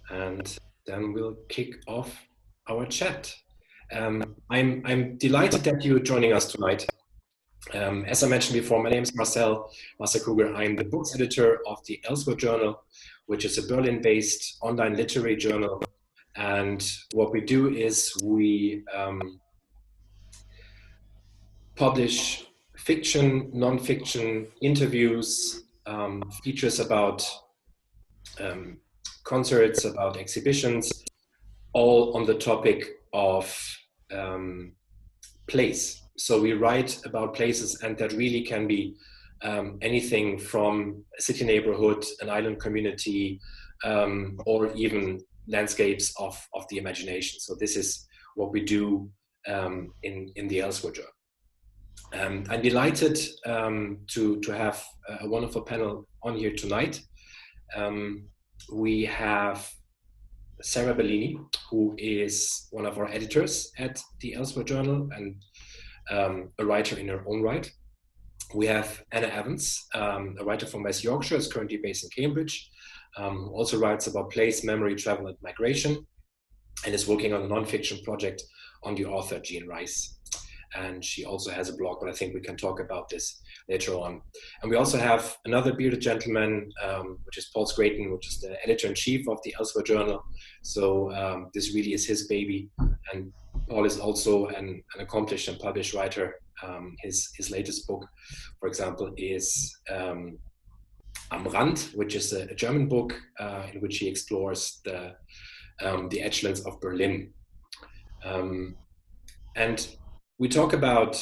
and then we'll kick off our chat. I'm delighted that you're joining us tonight. As I mentioned before, my name is Marcel Krueger. I'm the books editor of the Elsewhere Journal, which is a Berlin-based online literary journal. And what we do is we publish fiction, non-fiction, interviews, features about concerts, about exhibitions, all on the topic of place. So we write about places, and that really can be anything from a city neighborhood, an island community, or even landscapes of the imagination. So this is what we do in the Elsewhere Journal. I'm delighted to have a wonderful panel on here tonight. We have Sara Bellini, who is one of our editors at the Elsewhere Journal and a writer in her own right. We have Anna Evans, a writer from West Yorkshire, is currently based in Cambridge, who also writes about place, memory, travel, and migration, and is working on a non-fiction project on the author Jean Rice. And she also has a blog, but I think we can talk about this later on. And we also have another bearded gentleman, which is Paul Scraton, which is the editor-in-chief of the Elsewhere Journal. So this really is his baby. And Paul is also an accomplished and published writer. His latest book, for example, is Am Rand, which is a German book in which he explores the edgelands of Berlin. And we talk about,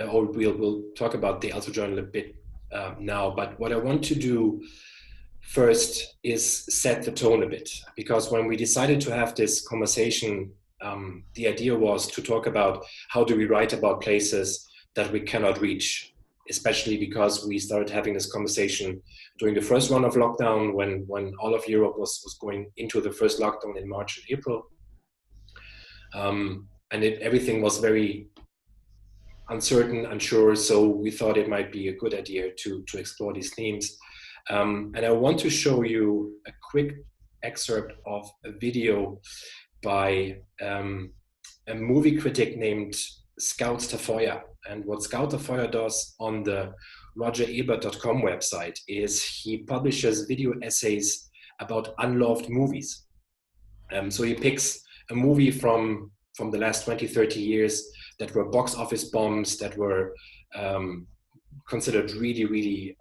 or we'll talk about the Elsewhere Journal a bit now, but what I want to do first is set the tone a bit, because when we decided to have this conversation, the idea was to talk about how do we write about places that we cannot reach, especially because we started having this conversation during the first round of lockdown when all of Europe was going into the first lockdown in March and April. And everything was very uncertain, unsure, so we thought it might be a good idea to explore these themes. And I want to show you a quick excerpt of a video by a movie critic named Scout Tafoya. And what Scout Tafoya does on the rogerebert.com website is he publishes video essays about unloved movies. So he picks a movie from the last 20, 30 years that were box office bombs, that were considered really, really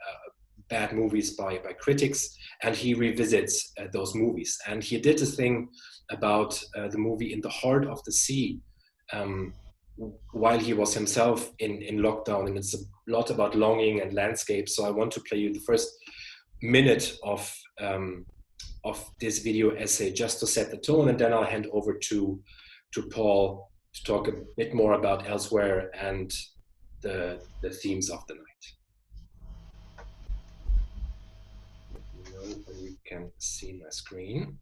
bad movies by critics, and he revisits those movies. And he did a thing about the movie In the Heart of the Sea while he was himself in lockdown, and it's a lot about longing and landscape. So I want to play you the first minute of this video essay just to set the tone, and then I'll hand over to Paul to talk a bit more about Elsewhere and the themes of the night. You can see my screen.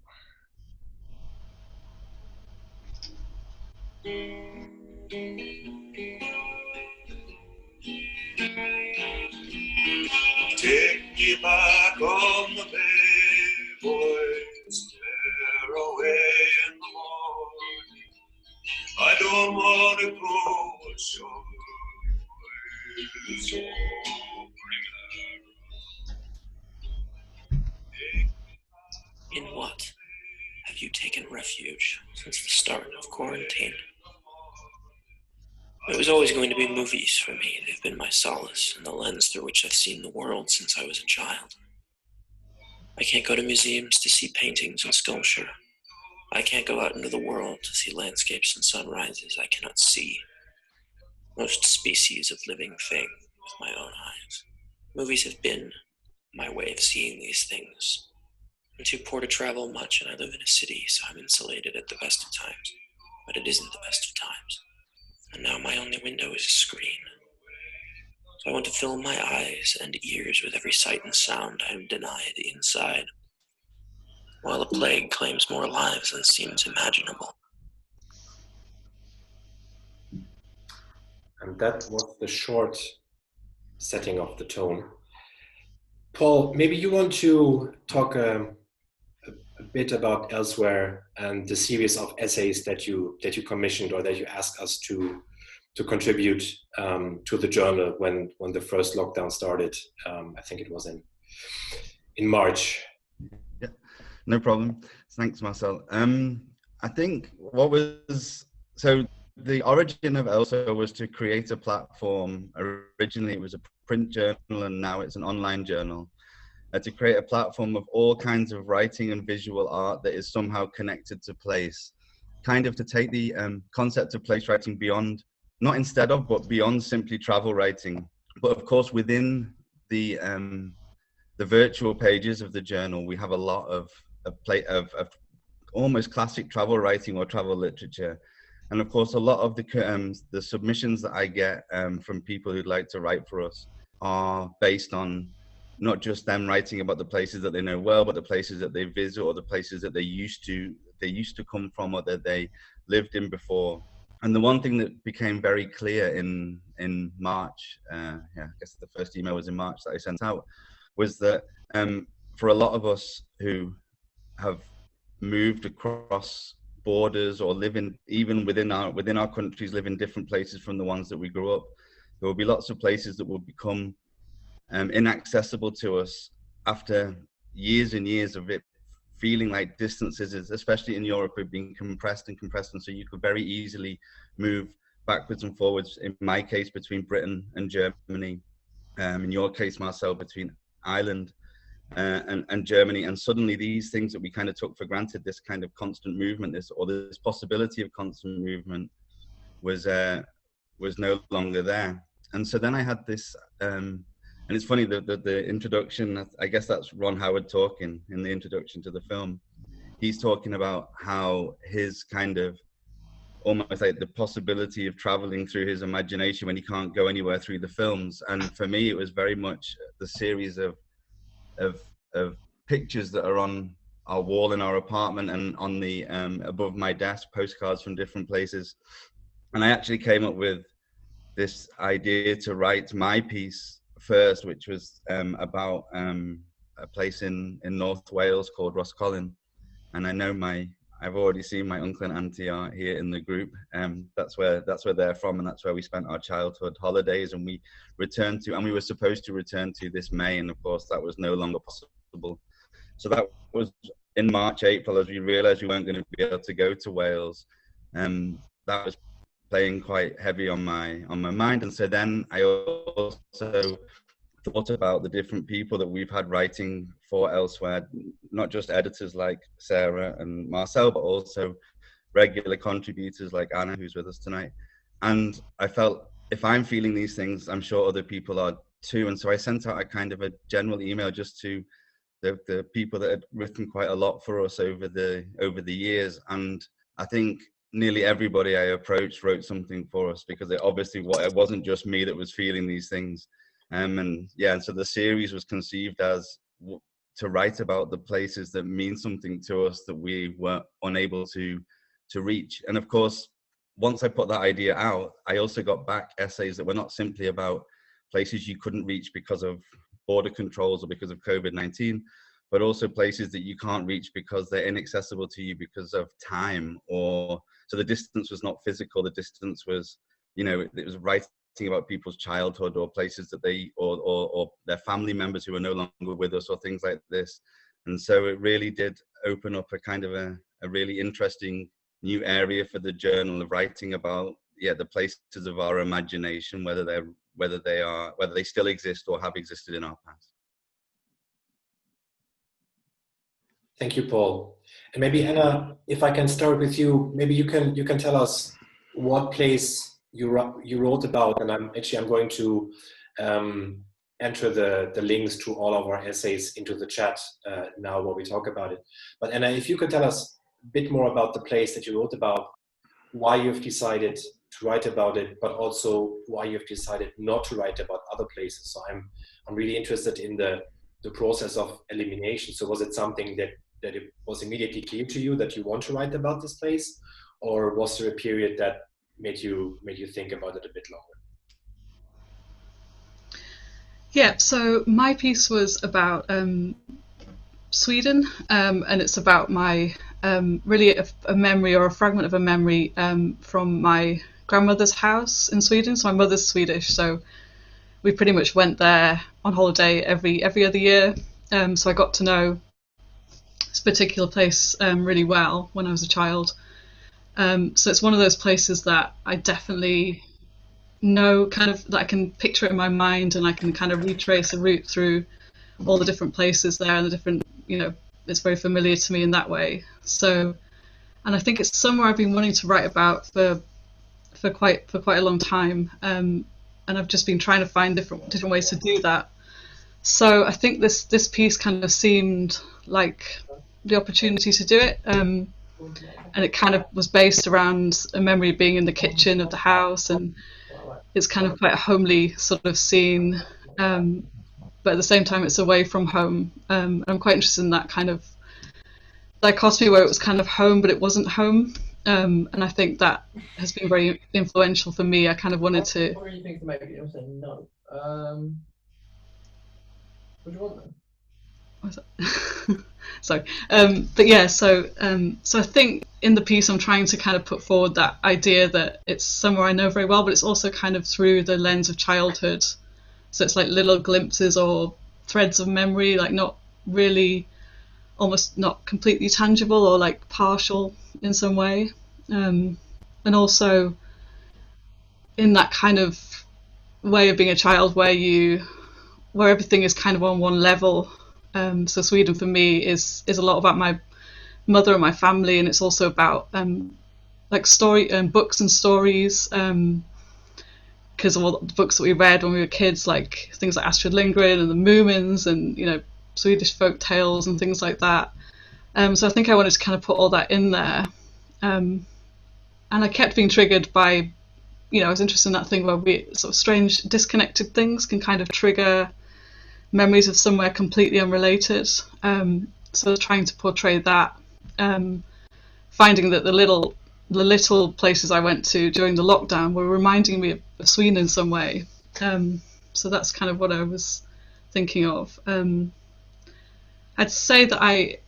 Take me back on the bay, boys, tear away in the morning. I don't want to approach your voice, In what have you taken refuge since the start of quarantine? It was always going to be movies for me. They've been my solace and the lens through which I've seen the world since I was a child. I can't go to museums to see paintings and sculpture. I can't go out into the world to see landscapes and sunrises I cannot see. Most species of living thing with my own eyes. Movies have been my way of seeing these things. I'm too poor to travel much, and I live in a city, so I'm insulated at the best of times. But it isn't the best of times. And now my only window is a screen. So I want to fill my eyes and ears with every sight and sound I am denied inside. While a plague claims more lives than seems imaginable. And that was the short setting of the tone. Paul, maybe you want to talk a bit about Elsewhere and the series of essays that you commissioned or that you asked us to contribute to the journal when the first lockdown started. I think it was in March. Yeah, no problem. Thanks, Marcel. I think so the origin of Elsewhere was to create a platform. Originally, it was a print journal, and now it's an online journal. To create a platform of all kinds of writing and visual art that is somehow connected to place, kind of to take the concept of place writing beyond, not instead of, but beyond simply travel writing. But of course, within the virtual pages of the journal, we have a lot of almost classic travel writing or travel literature. And of course, a lot of the submissions that I get from people who'd like to write for us are based on not just them writing about the places that they know well, but the places that they visit or the places that they used to come from or that they lived in before. And the one thing that became very clear in March, I guess the first email was in March that I sent out, was that for a lot of us who have moved across borders or even within our countries, live in different places from the ones that we grew up, there will be lots of places that will become inaccessible to us after years and years of it feeling like distances, especially in Europe, have been compressed, and so you could very easily move backwards and forwards, in my case between Britain and Germany, in your case, Marcel, between Ireland and Germany, and suddenly these things that we kind of took for granted, this kind of constant movement, this possibility of constant movement was no longer there. And so then I had this and it's funny that the introduction, I guess that's Ron Howard talking in the introduction to the film. He's talking about how his kind of almost like the possibility of traveling through his imagination when he can't go anywhere through the films. And for me, it was very much the series of pictures that are on our wall in our apartment and on the above my desk, postcards from different places. And I actually came up with this idea to write my piece first, which was about a place in North Wales called Roscollon. And I know I've already seen my uncle and auntie are here in the group. That's where they're from, and that's where we spent our childhood holidays. And we were supposed to return to this May, and of course that was no longer possible. So that was in March, April, as we realized we weren't going to be able to go to Wales. That was playing quite heavy on my mind. And so then I also thought about the different people that we've had writing for Elsewhere, not just editors like Sara and Marcel, but also regular contributors like Anna, who's with us tonight. And I felt, if I'm feeling these things, I'm sure other people are too. And so I sent out a kind of a general email just to the people that had written quite a lot for us over the years. And I think nearly everybody I approached wrote something for us, because it wasn't just me that was feeling these things. And so the series was conceived as to write about the places that mean something to us that we were unable to reach. And of course, once I put that idea out, I also got back essays that were not simply about places you couldn't reach because of border controls or because of COVID-19, but also places that you can't reach because they're inaccessible to you because of time. So the distance was not physical, the distance was, it was writing about people's childhood or places that they, or their family members who are no longer with us or things like this. And so it really did open up a kind of a really interesting new area for the journal of writing about, the places of our imagination, whether they still exist or have existed in our past. Thank you, Paul. And maybe Anna, if I can start with you, maybe you can tell us what place you wrote about, and I'm going to enter the links to all of our essays into the chat now while we talk about it. But Anna, if you could tell us a bit more about the place that you wrote about, why you've decided to write about it, but also why you've decided not to write about other places. So I'm really interested in the process of elimination. So was it something that it was immediately clear to you that you want to write about this place, or was there a period that made you think about it a bit longer? Yeah, so my piece was about Sweden, and it's about my really a memory or a fragment of a memory from my grandmother's house in Sweden. So my mother's Swedish, so we pretty much went there on holiday every other year. So I got to know this particular place really well when I was a child. So it's one of those places that I definitely know, kind of, that I can picture it in my mind, and I can kind of retrace a route through all the different places there and the different, it's very familiar to me in that way. So, and I think it's somewhere I've been wanting to write about for quite a long time, and I've just been trying to find different ways to do that. So I think this piece kind of seemed like the opportunity to do it, and it kind of was based around a memory of being in the kitchen of the house, and it's kind of quite a homely sort of scene, but at the same time it's away from home. And I'm quite interested in that kind of dichotomy where it was kind of home but it wasn't home, and I think that has been very influential for me. I kind of wanted to. What do you think to make it? I'm saying no. What do you want then? Sorry, but yeah, so I think in the piece I'm trying to kind of put forward that idea that it's somewhere I know very well, but it's also kind of through the lens of childhood. So it's like little glimpses or threads of memory, like not really, almost not completely tangible, or like partial in some way, and also in that kind of way of being a child where everything is kind of on one level. So Sweden for me is a lot about my mother and my family, and it's also about like books and stories, because of all the books that we read when we were kids, like things like Astrid Lindgren and the Moomins, and Swedish folk tales and things like that. So I think I wanted to kind of put all that in there, and I kept being triggered by, I was interested in that thing where we sort of strange disconnected things can kind of trigger memories of somewhere completely unrelated. So trying to portray that, finding that the little places I went to during the lockdown were reminding me of Sweden in some way. So that's kind of what I was thinking of. I'd say that I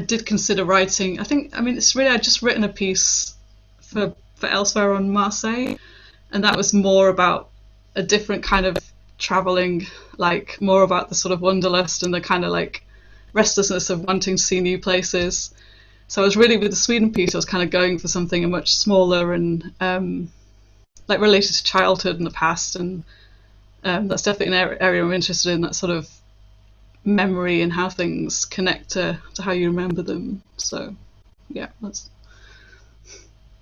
did consider writing. It's really, I'd just written a piece for Elsewhere on Marseille, and that was more about a different kind of traveling, like more about the sort of wanderlust and the kind of like restlessness of wanting to see new places. So I was really, with the Sweden piece, I was kind of going for something much smaller and like related to childhood and the past, and that's definitely an area I'm interested in, that sort of memory and how things connect to how you remember them. So yeah,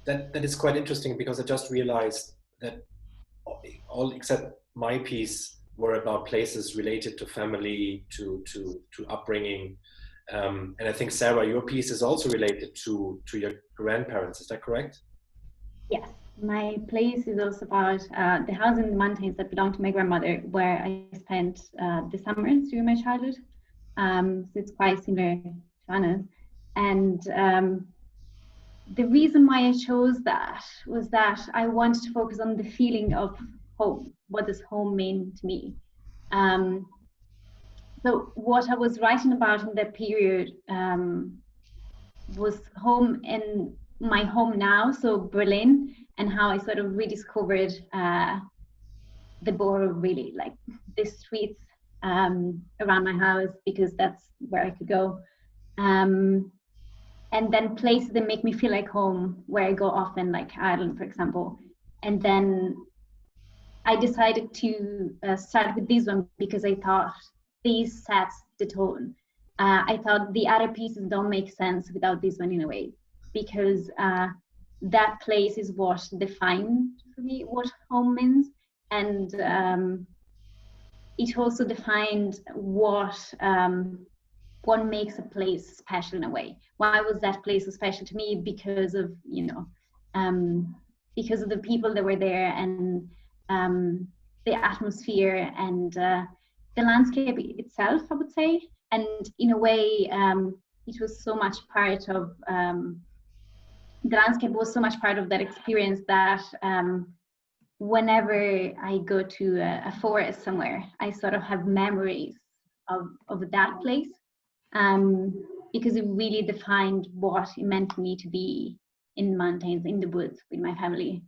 that is quite interesting, because I just realized that all except my piece were about places related to family, to upbringing, and I think, Sarah, your piece is also related to your grandparents. Is that correct? Yes, my place is also about the house in the mountains that belonged to my grandmother, where I spent the summers during my childhood. So it's quite similar to Anna's. And the reason why I chose that was that I wanted to focus on the feeling of home. What does home mean to me? So what I was writing about in that period was home in my home now, so Berlin, and how I sort of rediscovered the borough, really, like the streets around my house, because that's where I could go. And then places that make me feel like home, where I go often, like Ireland, for example. And then I decided to start with this one because I thought these sets the tone. I thought the other pieces don't make sense without this one, in a way, because that place is what defined for me what home means. And it also defined what makes a place special, in a way. Why was that place so special to me? Because of because of the people that were there, and the atmosphere, and the landscape itself, I would say. And in a way, it was so much part of the landscape was so much part of that experience that whenever I go to a forest somewhere, I sort of have memories of that place. because it really defined what it meant to me to be in the mountains, in the woods with my family.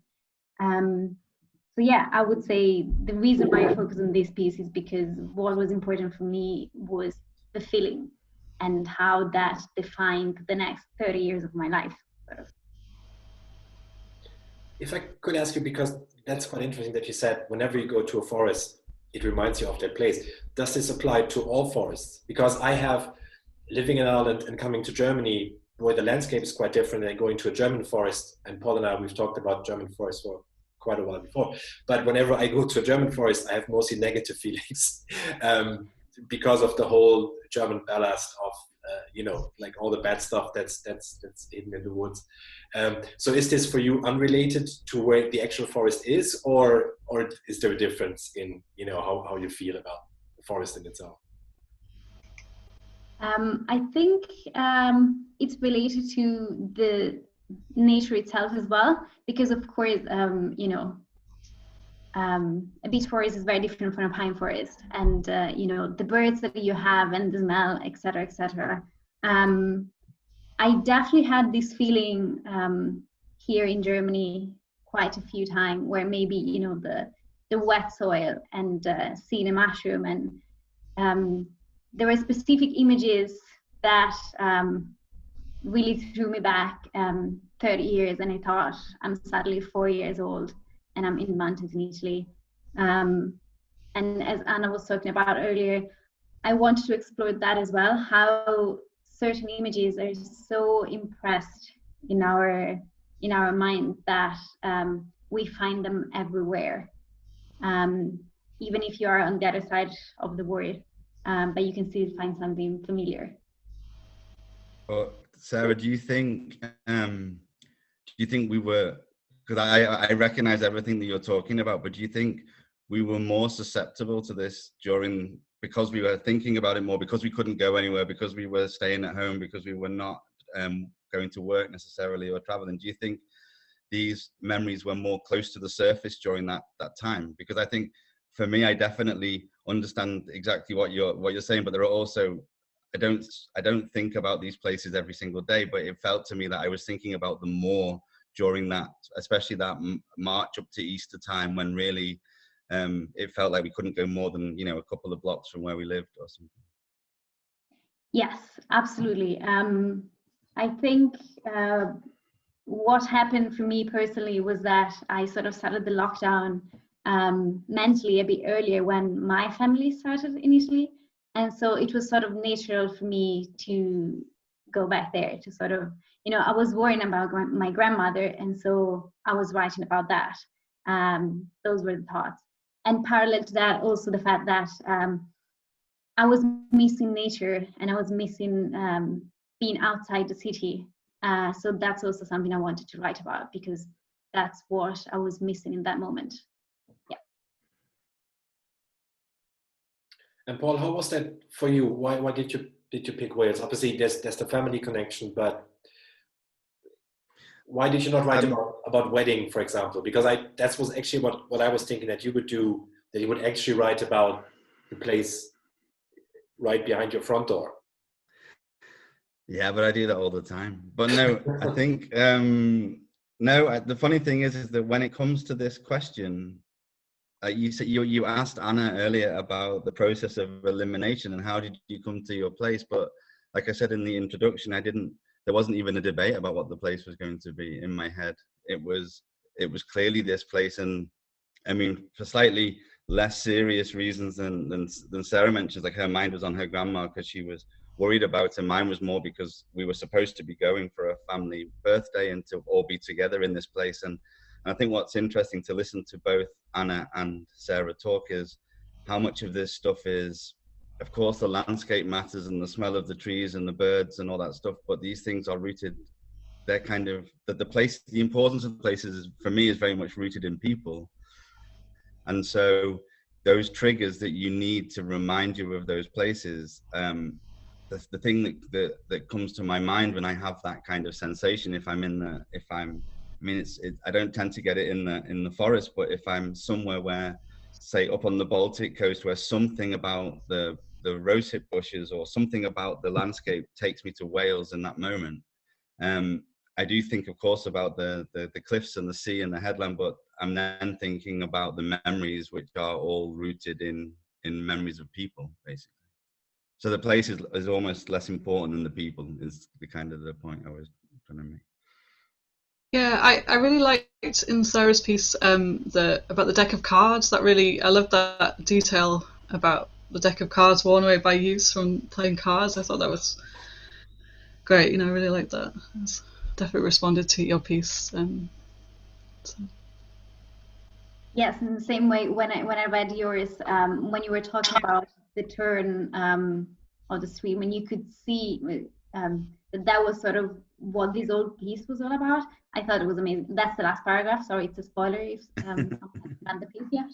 So yeah, I would say the reason why I focus on this piece is because what was important for me was the feeling and how that defined the next 30 years of my life. Sort of. If I could ask you, because that's quite interesting that you said whenever you go to a forest, it reminds you of that place. Does this apply to all forests? Because I have, living in Ireland and coming to Germany, where the landscape is quite different than going to a German forest, and Paul and I, we've talked about German forests for quite a while before, but whenever I go to a German forest, I have mostly negative feelings because of the whole German ballast of, like all the bad stuff that's hidden in the woods. So is this for you unrelated to where the actual forest is, or is there a difference in, how you feel about the forest in itself? I think it's related to the nature itself as well, because of course, a beech forest is very different from a pine forest, and the birds that you have and the smell, etc., etc. I definitely had this feeling here in Germany quite a few times, where maybe the wet soil and seeing a mushroom, and there were specific images that really threw me back 30 years, and I thought, I'm sadly 4 years old and I'm in the mountains in Italy. And as Anna was talking about earlier, I wanted to explore that as well, how certain images are so impressed in our mind that we find them everywhere, even if you are on the other side of the world, but you can still find something familiar. Well, Sarah, do you think we were, because I recognize everything that you're talking about, but do you think we were more susceptible to this because we were thinking about it more, because we couldn't go anywhere, because we were staying at home, because we were not going to work necessarily or traveling? Do you think these memories were more close to the surface during that time? Because I think for me, I definitely understand exactly what you're saying, but there are also, I don't think about these places every single day, but it felt to me that I was thinking about them more during that, especially that march up to Easter time, when really it felt like we couldn't go more than a couple of blocks from where we lived or something. Yes, absolutely. I think what happened for me personally was that I sort of started the lockdown mentally a bit earlier when my family started in Italy. And so it was sort of natural for me to go back there, to sort of, I was worrying about my grandmother, and so I was writing about that. Those were the thoughts. And parallel to that, also the fact that I was missing nature, and I was missing being outside the city. So that's also something I wanted to write about, because that's what I was missing in that moment. Yeah. And Paul, how was that for you? Why did you pick Wales? Obviously, there's the family connection, but why did you not write about wedding, for example? Because that was actually what I was thinking that you would do, that you would actually write about the place right behind your front door. Yeah, but I do that all the time. But no, I think the funny thing is that when it comes to this question, you asked Anna earlier about the process of elimination and how did you come to your place, but like I said in the introduction, there wasn't even a debate about what the place was going to be in my head. It was clearly this place, and I mean, for slightly less serious reasons than Sarah mentions, like her mind was on her grandma because she was worried about her. Mine was more because we were supposed to be going for a family birthday and to all be together in this place. And I think what's interesting to listen to both Anna and Sarah talk is how much of this stuff is, of course, the landscape matters and the smell of the trees and the birds and all that stuff, but these things are rooted, they're kind of, the importance of places for me is very much rooted in people. And so those triggers that you need to remind you of those places, the thing that comes to my mind when I have that kind of sensation, I don't tend to get it in the forest, but if I'm somewhere where, say, up on the Baltic coast, where something about the the rosehip bushes or something about the landscape takes me to Wales in that moment. I do think, of course, about the cliffs and the sea and the headland, but I'm then thinking about the memories, which are all rooted in memories of people, basically. So the place is almost less important than the people, is the kind of the point I was trying to make. Yeah, I really liked in Sarah's piece about the deck of cards. I loved that detail about the deck of cards worn away by use from playing cards. I thought that was great. I really liked that. It's definitely responded to your piece. So. Yes, in the same way, when I read yours, when you were talking about the turn of the stream, and you could see that was sort of what this old piece was all about. I thought it was amazing. That's the last paragraph. Sorry, it's a spoiler if someone hasn't read the piece yet.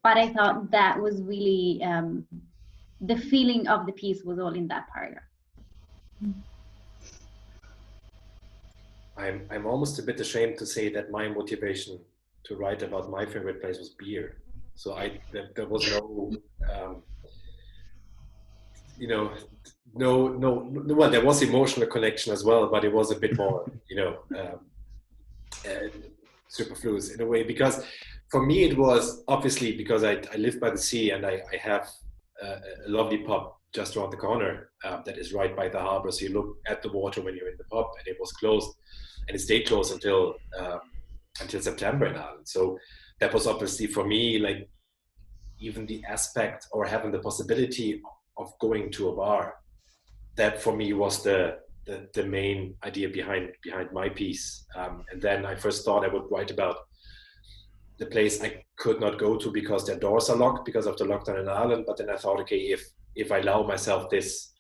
But I thought that was really the feeling of the piece was all in that paragraph. I'm almost a bit ashamed to say that my motivation to write about my favorite place was beer. So there was no, well, there was emotional connection as well, but it was a bit more, superfluous in a way, because for me it was obviously because I live by the sea and I have a lovely pub just around the corner that is right by the harbor. So you look at the water when you're in the pub, and it was closed, and it stayed closed until September in Aran. So that was obviously for me, like, even the aspect or having the possibility of going to a bar, that for me was the main idea behind my piece. And then I first thought I would write about the place I could not go to because their doors are locked because of the lockdown in Ireland. But then I thought, okay, if I allow myself this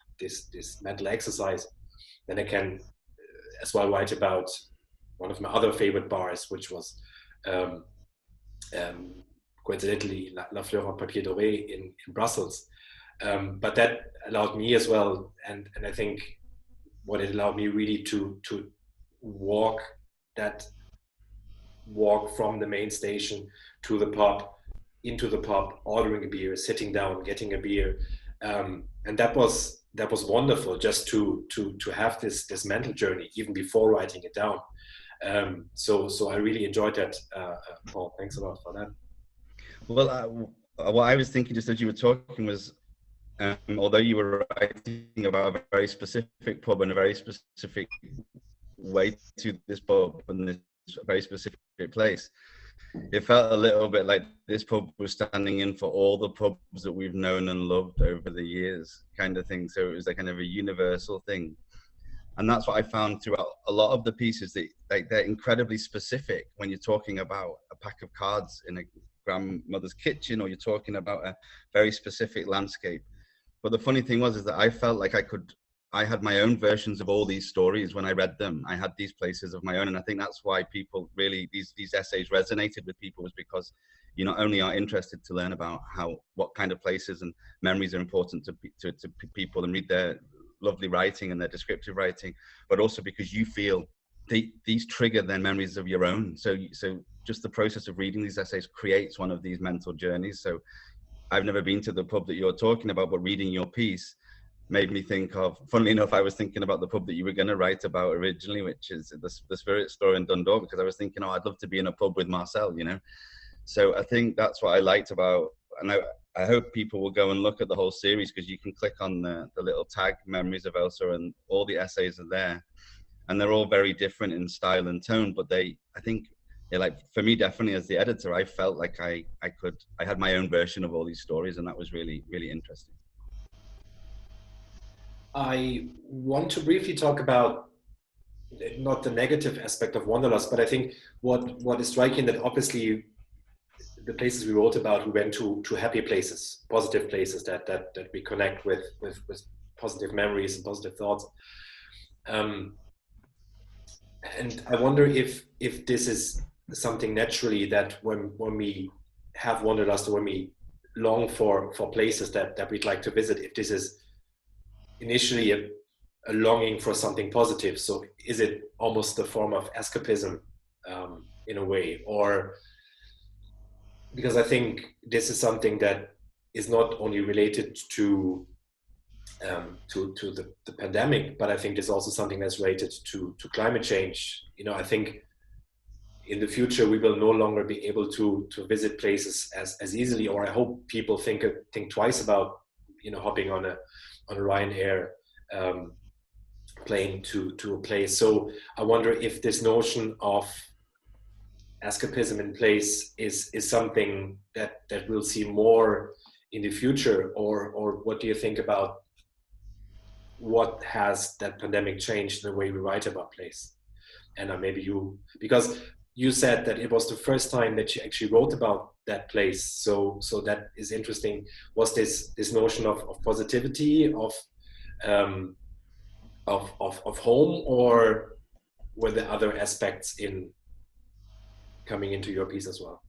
mental exercise, then I can as well write about one of my other favorite bars, which was coincidentally La Fleur en Papier Doré in Brussels. But that allowed me as well, and I think what it allowed me really to walk from the main station to the pub, into the pub, ordering a beer, sitting down, getting a beer, and that was wonderful, just to have this mental journey even before writing it down. So I really enjoyed that, Paul. Thanks a lot for that. Well, what I was thinking just as you were talking was, although you were writing about a very specific pub and a very specific way to this pub and this very specific place, it felt a little bit like this pub was standing in for all the pubs that we've known and loved over the years, kind of thing. So it was a kind of a universal thing. And that's what I found throughout a lot of the pieces, that they're incredibly specific when you're talking about a pack of cards in a grandmother's kitchen, or you're talking about a very specific landscape. But the funny thing was that I felt like I had my own versions of all these stories when I read them. I had these places of my own, and I think that's why people really, these essays resonated with people, was because you not only are interested to learn about what kind of places and memories are important to people and read their lovely writing and their descriptive writing, but also because you feel these trigger then memories of your own. So just the process of reading these essays creates one of these mental journeys. So I've never been to the pub that you're talking about, but reading your piece made me think of, funnily enough, I was thinking about the pub that you were going to write about originally, which is the Spirit Store in Dundalk, because I was thinking, I'd love to be in a pub with Marcel, So I think that's what I liked about, and I hope people will go and look at the whole series, because you can click on the little tag, Memories of Elsa, and all the essays are there. And they're all very different in style and tone, but I think, like, for me, definitely as the editor, I felt like I had my own version of all these stories, and that was really, really interesting. I want to briefly talk about not the negative aspect of Wanderlust, but I think what is striking, that obviously the places we wrote about, we went to happy places, positive places that we connect with positive memories and positive thoughts. And I wonder if this is something naturally that when we have Wanderlust, or when we long for places that we'd like to visit, if this is initially a longing for something positive. So is it almost a form of escapism in a way? Or because I think this is something that is not only related to the pandemic, but I think there's also something that's related to climate change. I think in the future we will no longer be able to visit places as easily, or I hope people think twice about hopping on a Ryanair plane to a place. So I wonder if this notion of escapism in place is something that we'll see more in the future, or what do you think about what has that pandemic changed in the way we write about place? And maybe you, because you said that it was the first time that you actually wrote about that place, so that is interesting. Was this notion of positivity, of home, or were there other aspects in coming into your piece as well?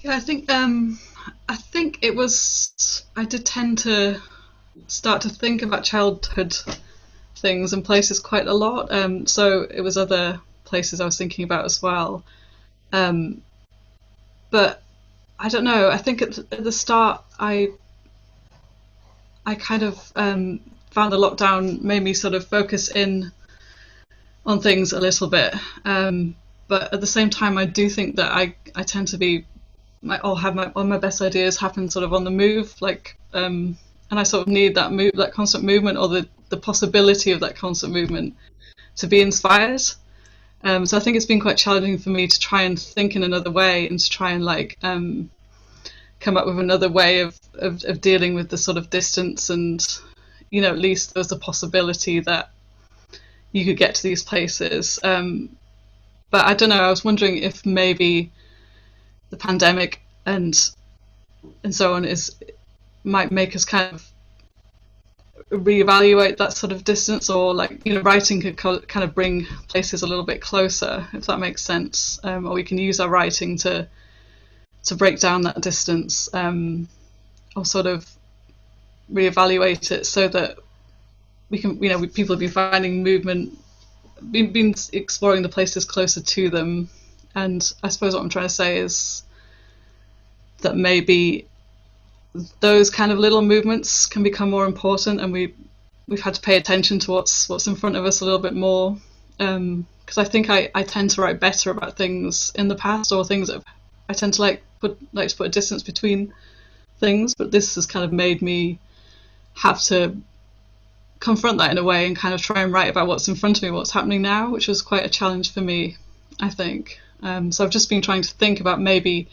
Yeah, I think it was, I did tend to start to think about childhood things and places quite a lot. So it was other places I was thinking about as well. But I don't know, I think at the start I kind of found the lockdown made me sort of focus in on things a little bit. But at the same time, I do think that I tend to be, all my best ideas happen sort of on the move, and I sort of need that constant movement, or the possibility of that constant movement to be inspired. So I think it's been quite challenging for me to try and think in another way, and to try and come up with another way of dealing with the sort of distance, and at least there's a possibility that you could get to these places. But I don't know, I was wondering if maybe the pandemic and so on might make us kind of reevaluate that sort of distance, or writing could kind of bring places a little bit closer, if that makes sense. Or we can use our writing to break down that distance, or sort of reevaluate it, so that we can, people have been finding movement, been exploring the places closer to them. And I suppose what I'm trying to say is that maybe those kind of little movements can become more important, and we've had to pay attention to what's in front of us a little bit more. Because I think I tend to write better about things in the past, or things that I tend to like to put a distance between things. But this has kind of made me have to confront that in a way, and kind of try and write about what's in front of me, what's happening now, which was quite a challenge for me, I think. So I've just been trying to think about maybe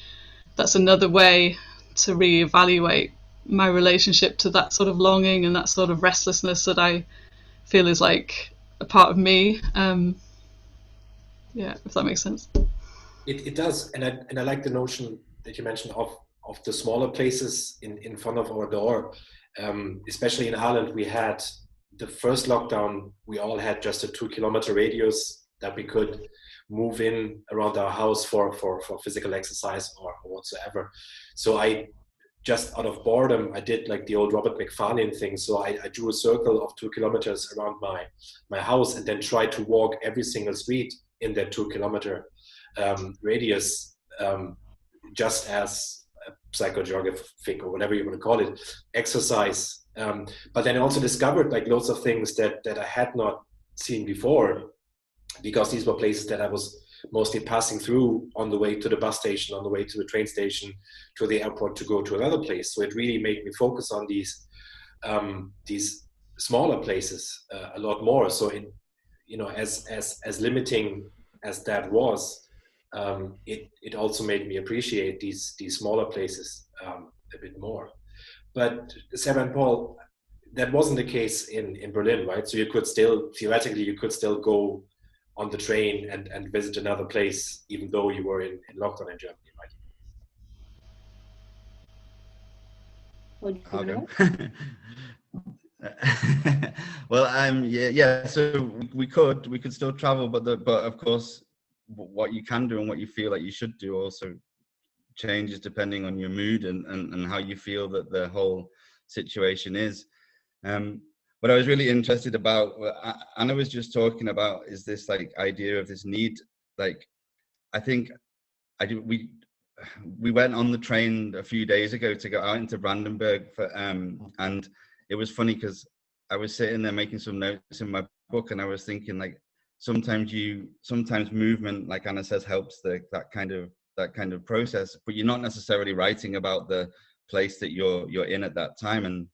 that's another way to reevaluate my relationship to that sort of longing and that sort of restlessness that I feel is like a part of me. Yeah, if that makes sense. It does, and I like the notion that you mentioned of the smaller places in front of our door. Especially in Ireland, we had the first lockdown, we all had just a 2-kilometer radius that we could move in around our house for physical exercise or whatsoever. So I, just out of boredom, I did like the old Robert McFarlane thing. So I drew a circle of 2 kilometers around my house, and then tried to walk every single street in that 2-kilometer radius, just as a psychogeographic, or whatever you want to call it, exercise. But then I also discovered like loads of things that I had not seen before, because these were places that I was mostly passing through on the way to the bus station, on the way to the train station, to the airport to go to another place. So it really made me focus on these smaller places a lot more. So as limiting as that was, it also made me appreciate these smaller places a bit more. But Sara and Paul, that wasn't the case in Berlin, right? So you could still, theoretically, go on the train and visit another place, even though you were in lockdown in Germany, right? Well, yeah. So we could still travel, but of course, what you can do and what you feel like you should do also changes depending on your mood and how you feel that the whole situation is. What I was really interested about, Anna was just talking about, is this like idea of this need. Like, I think we went on the train a few days ago to go out into Brandenburg for, and it was funny because I was sitting there making some notes in my book, and I was thinking, like, sometimes movement, like Anna says, helps that kind of process, but you're not necessarily writing about the place that you're in at that time. And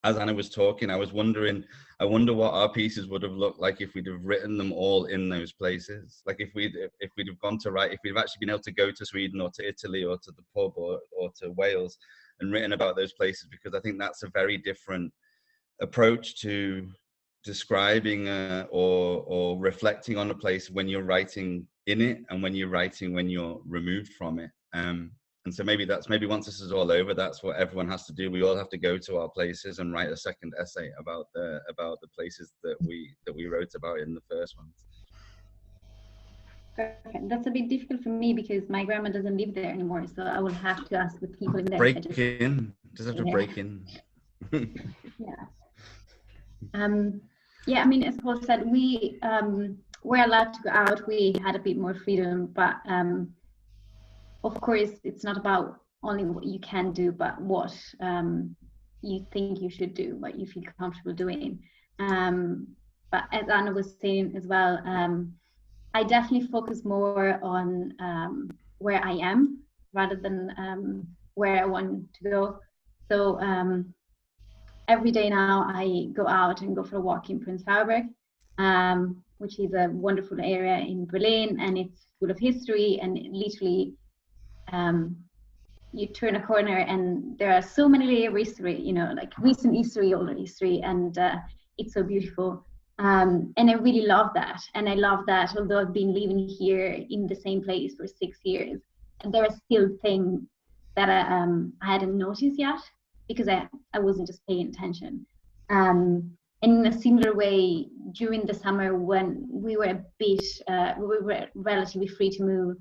as Anna was talking, I was wondering, I wonder what our pieces would have looked like if we'd have written them all in those places. Like if we'd have gone to write, if we'd have actually been able to go to Sweden or to Italy or to the pub or to Wales and written about those places, because I think that's a very different approach to describing or reflecting on a place when you're writing in it and when you're writing when you're removed from it. And so maybe once this is all over, that's what everyone has to do. We all have to go to our places and write a second essay about the places that we wrote about in the first one. Perfect. That's a bit difficult for me because my grandma doesn't live there anymore, so I will have to ask the people in there. Break in. Just have to break in. Yeah. Yeah, I mean, as Paul said, we were allowed to go out. We had a bit more freedom, but of course, it's not about only what you can do, but what you think you should do, what you feel comfortable doing. But as Anna was saying as well, I definitely focus more on where I am rather than where I want to go. So every day now I go out and go for a walk in Prenzlauberg, which is a wonderful area in Berlin, and it's full of history, and literally you turn a corner and there are so many layers of history, you know, like recent history, older history, and it's so beautiful. And I really love that. And I love that although I've been living here in the same place for 6 years, and there are still things that I hadn't noticed yet because I wasn't just paying attention. And in a similar way, during the summer when we were we were relatively free to move,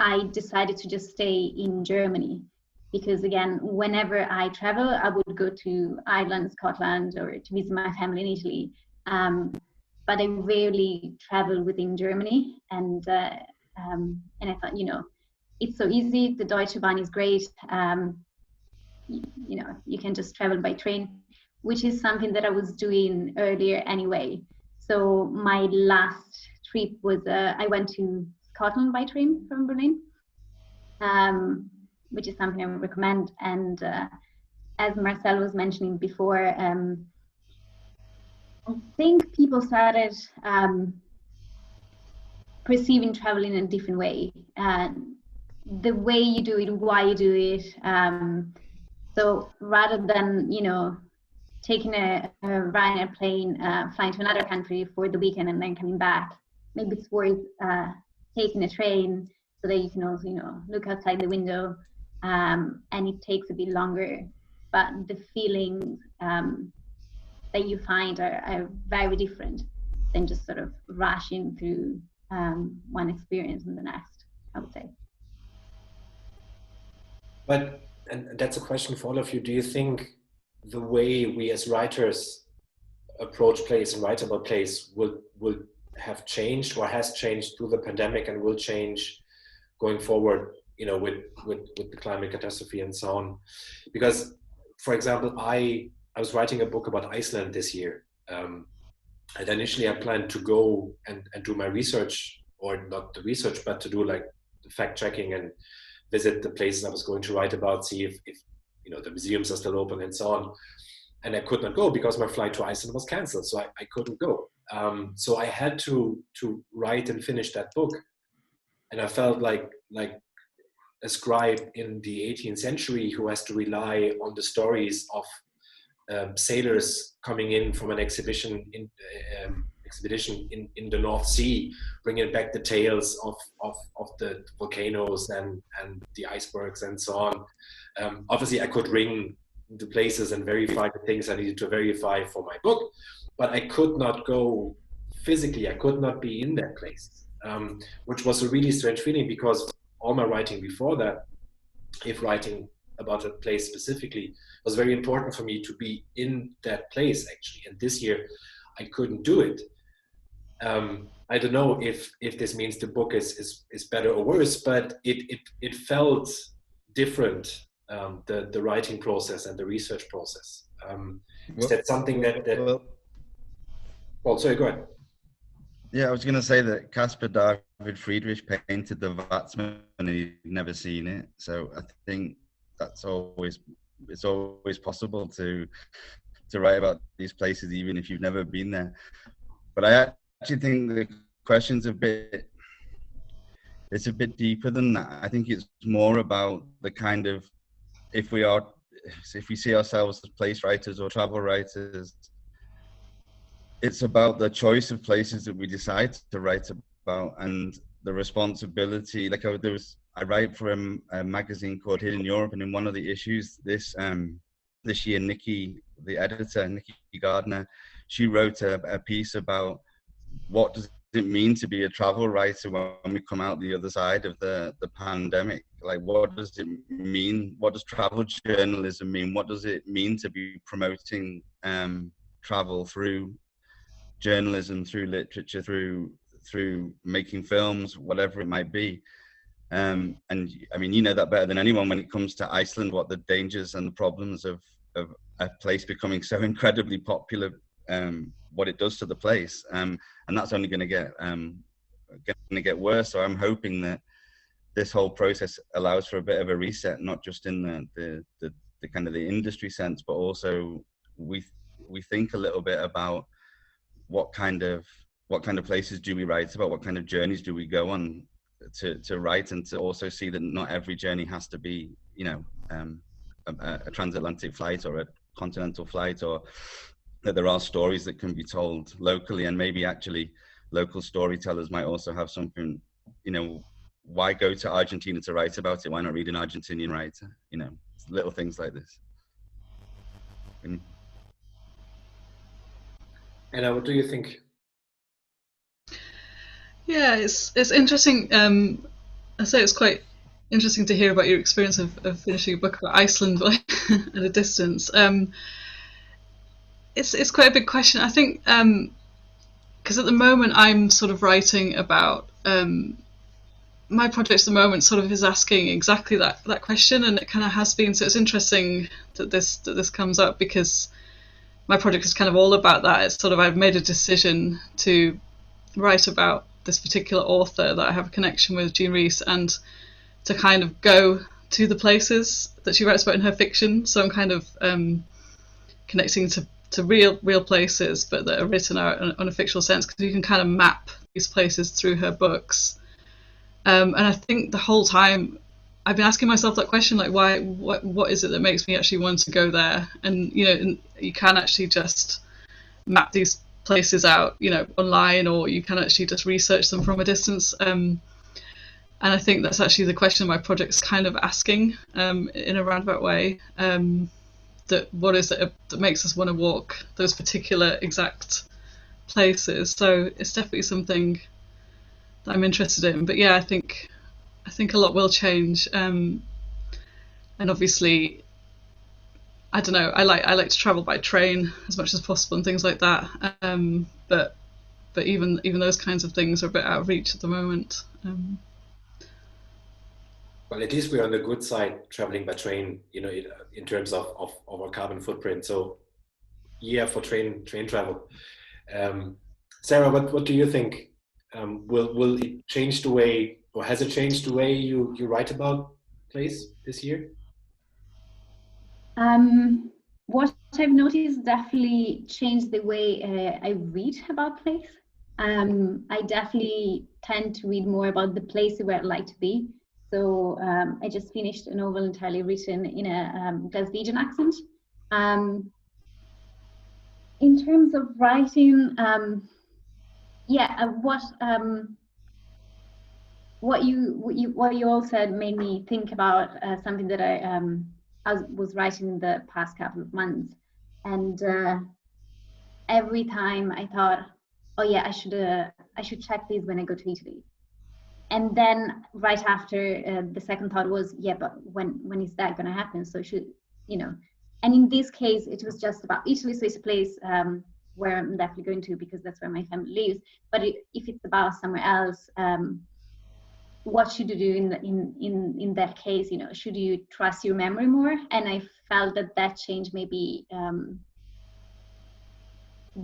I decided to just stay in Germany because, again, whenever I travel, I would go to Ireland, Scotland, or to visit my family in Italy. But I rarely travel within Germany. And I thought, you know, it's so easy. The Deutsche Bahn is great. You know, you can just travel by train, which is something that I was doing earlier anyway. So my last trip was, I went to Scotland by train from Berlin, which is something I would recommend. And as Marcel was mentioning before, I think people started perceiving travel in a different way. The way you do it, why you do it. So rather than, you know, taking a Ryanair plane, flying to another country for the weekend and then coming back, maybe it's worth taking a train so that you can also, you know, look outside the window, and it takes a bit longer, but the feelings that you find are very different than just sort of rushing through one experience and the next, I would say. But, and that's a question for all of you, do you think the way we as writers approach plays and write about plays will have changed or has changed through the pandemic and will change going forward, you know, with the climate catastrophe and so on? Because, for example, I was writing a book about Iceland this year, and initially I planned to go and do my research, or not the research, but to do like the fact checking and visit the places I was going to write about, see if you know, the museums are still open and so on. And I could not go because my flight to Iceland was canceled, so I couldn't go. So I had to write and finish that book. And I felt like a scribe in the 18th century who has to rely on the stories of sailors coming in from an expedition in the North Sea, bringing back the tales of the volcanoes and the icebergs and so on. Obviously, I could ring the places and verify the things I needed to verify for my book, but I could not go physically. I could not be in that place, which was a really strange feeling because all my writing before that, if writing about a place specifically, was very important for me to be in that place actually. And this year, I couldn't do it. I don't know if this means the book is better or worse, but it felt different, the writing process and the research process. Is that something that well, sorry, go ahead. Yeah, I was going to say that Caspar David Friedrich painted the Watzmann and he'd never seen it. So I think it's always possible to write about these places even if you've never been there. But I actually think the question's it's a bit deeper than that. I think it's more about the kind of, if we see ourselves as place writers or travel writers, it's about the choice of places that we decide to write about and the responsibility. Like I write for a magazine called Hidden Europe, and in one of the issues this year, Nikki, the editor, Nikki Gardner, she wrote a piece about what does it mean to be a travel writer when we come out the other side of the pandemic. Like, what does it mean? What does travel journalism mean? What does it mean to be promoting travel through journalism, through literature, through making films, whatever it might be? And I mean, you know that better than anyone when it comes to Iceland, what the dangers and the problems of a place becoming so incredibly popular, what it does to the place, and that's only going to get worse. So I'm hoping that this whole process allows for a bit of a reset, not just in the kind of the industry sense, but also we think a little bit about what kind of places do we write about, what kind of journeys do we go on to write, and to also see that not every journey has to be, you know, a transatlantic flight or a continental flight, or that there are stories that can be told locally, and maybe actually local storytellers might also have something, you know, why go to Argentina to write about it? Why not read an Argentinian writer? You know, little things like this. Anna, what do you think? Yeah, it's interesting. I say it's quite interesting to hear about your experience of finishing a book about Iceland at a distance. It's quite a big question. I think because at the moment I'm sort of writing about my project at the moment sort of is asking exactly that question, and it kind of has been. So it's interesting that this comes up, because my project is kind of all about that. It's sort of, I've made a decision to write about this particular author that I have a connection with, Jean Rhys, and to kind of go to the places that she writes about in her fiction. So I'm kind of connecting to real places, but that are written out on a fictional sense, because you can kind of map these places through her books. And I think the whole time I've been asking myself that question, like, what is it that makes me actually want to go there? And, you know, you can actually just map these places out, you know, online, or you can actually just research them from a distance. And I think that's actually the question my project's kind of asking, in a roundabout way. That what is it that makes us want to walk those particular exact places? So it's definitely something that I'm interested in. But yeah, I think a lot will change, and obviously, I don't know, I like to travel by train as much as possible and things like that, but even those kinds of things are a bit out of reach at the moment. Well, at least we're on the good side traveling by train, you know, in terms of our carbon footprint. So yeah, for train travel. Sarah, what do you think? Will it change the way, or has it changed the way you write about place this year? What I've noticed definitely changed the way I read about place. I definitely tend to read more about the place where I'd like to be. So I just finished a novel entirely written in a Glaswegian accent. In terms of writing, what you all said made me think about something that I was writing in the past couple of months, and every time I thought, oh yeah, I should check these when I go to Italy. And then right after, the second thought was, yeah, but when is that going to happen? So should, you know, and in this case, it was just about Italy. So it's a place where I'm definitely going to, because that's where my family lives. But if it's about somewhere else, what should you do in that case? You know, should you trust your memory more? And I felt that changed maybe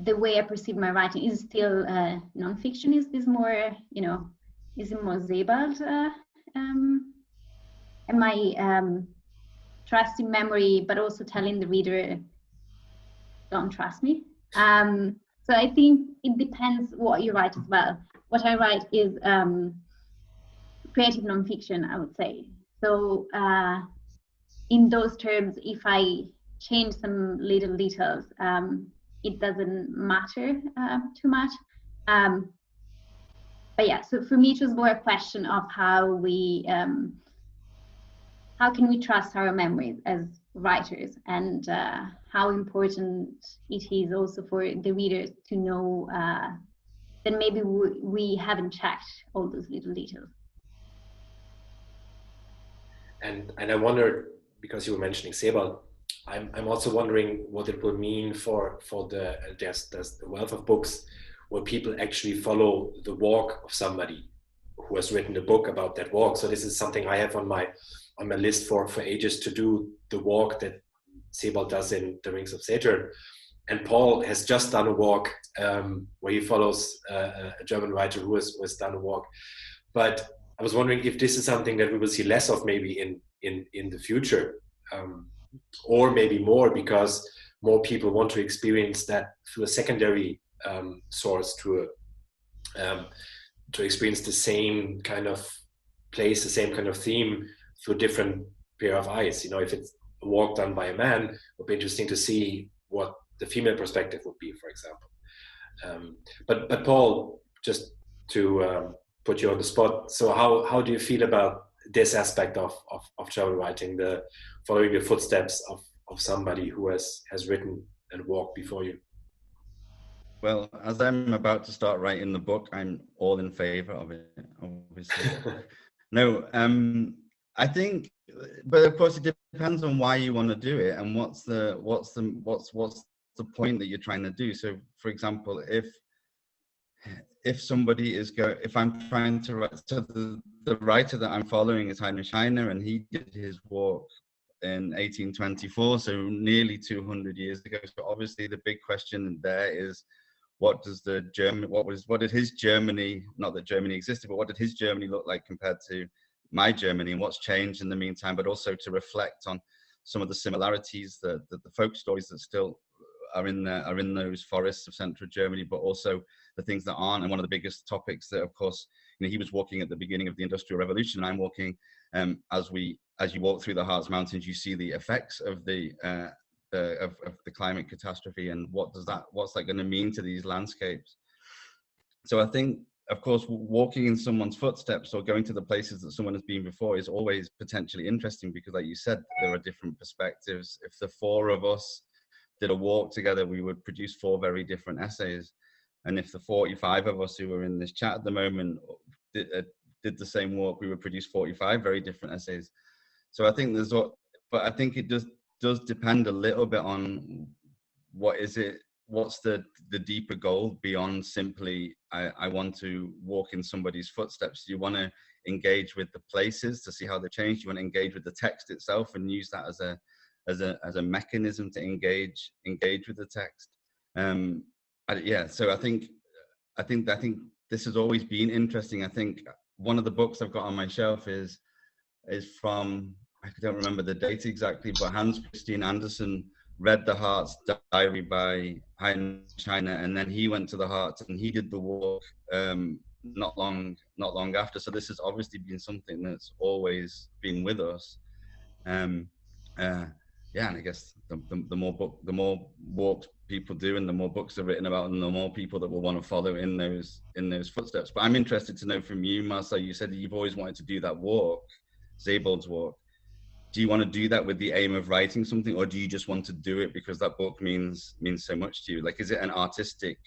the way I perceive my writing. Is still nonfiction. Is this more, you know, is it more Sebald? Am I trusting memory, but also telling the reader, don't trust me? So I think it depends what you write as well. What I write is creative nonfiction, I would say. So in those terms, if I change some little details, it doesn't matter too much. But yeah, so for me, it was more a question of how can we trust our memories as writers, and how important it is also for the readers to know that maybe we haven't checked all those little details. And I wonder, because you were mentioning Sebald, I'm also wondering what it will mean for there's the wealth of books where people actually follow the walk of somebody who has written a book about that walk. So this is something I have on my list for ages, to do the walk that Sebald does in The Rings of Saturn. And Paul has just done a walk where he follows a German writer who has done a walk. But I was wondering if this is something that we will see less of maybe in the future, or maybe more, because more people want to experience that through a secondary source, to experience the same kind of place, the same kind of theme through a different pair of eyes. You know, if it's a walk done by a man, it would be interesting to see what the female perspective would be, for example. But Paul, just to put you on the spot, so how do you feel about this aspect of travel writing, the following the footsteps of somebody who has written and walked before you? Well, as I'm about to start writing the book, I'm all in favor of it, obviously. No, I think, but of course it depends on why you want to do it and what's the point that you're trying to do. So, for example, if somebody is if I'm trying to write, so the writer that I'm following is Heinrich Heine, and he did his walk in 1824, so nearly 200 years ago. So obviously the big question there is, what did his Germany, not that Germany existed, but what did his Germany look like compared to my Germany, and what's changed in the meantime, but also to reflect on some of the similarities, the folk stories that still are in those forests of central Germany, but also the things that aren't. And one of the biggest topics that, of course, you know, he was walking at the beginning of the Industrial Revolution, and I'm walking as you walk through the Harz Mountains, you see the effects of the climate catastrophe, and what's that going to mean to these landscapes. So I think, of course, walking in someone's footsteps or going to the places that someone has been before is always potentially interesting, because like you said, there are different perspectives. If the four of us did a walk together, we would produce 4 very different essays. And if the 45 of us who are in this chat at the moment did the same walk, we would produce 45 very different essays. So I think but I think it does depend a little bit on what's the deeper goal beyond simply, I want to walk in somebody's footsteps. You want to engage with the places to see how they change. You want to engage with the text itself and use that as a mechanism to engage with the text. So I think this has always been interesting. I think one of the books I've got on my shelf is from, I don't remember the date exactly, but Hans Christian Andersen read the Harz Diary by Heinrich Heine, and then he went to the Harz and he did the walk not long after. So this has obviously been something that's always been with us. And I guess the more walks people do, and the more books are written about, and the more people that will want to follow in those footsteps. But I'm interested to know from you, Marcel. You said that you've always wanted to do that walk, Sebald's walk. Do you want to do that with the aim of writing something, or do you just want to do it because that book means so much to you? Like, is it an artistic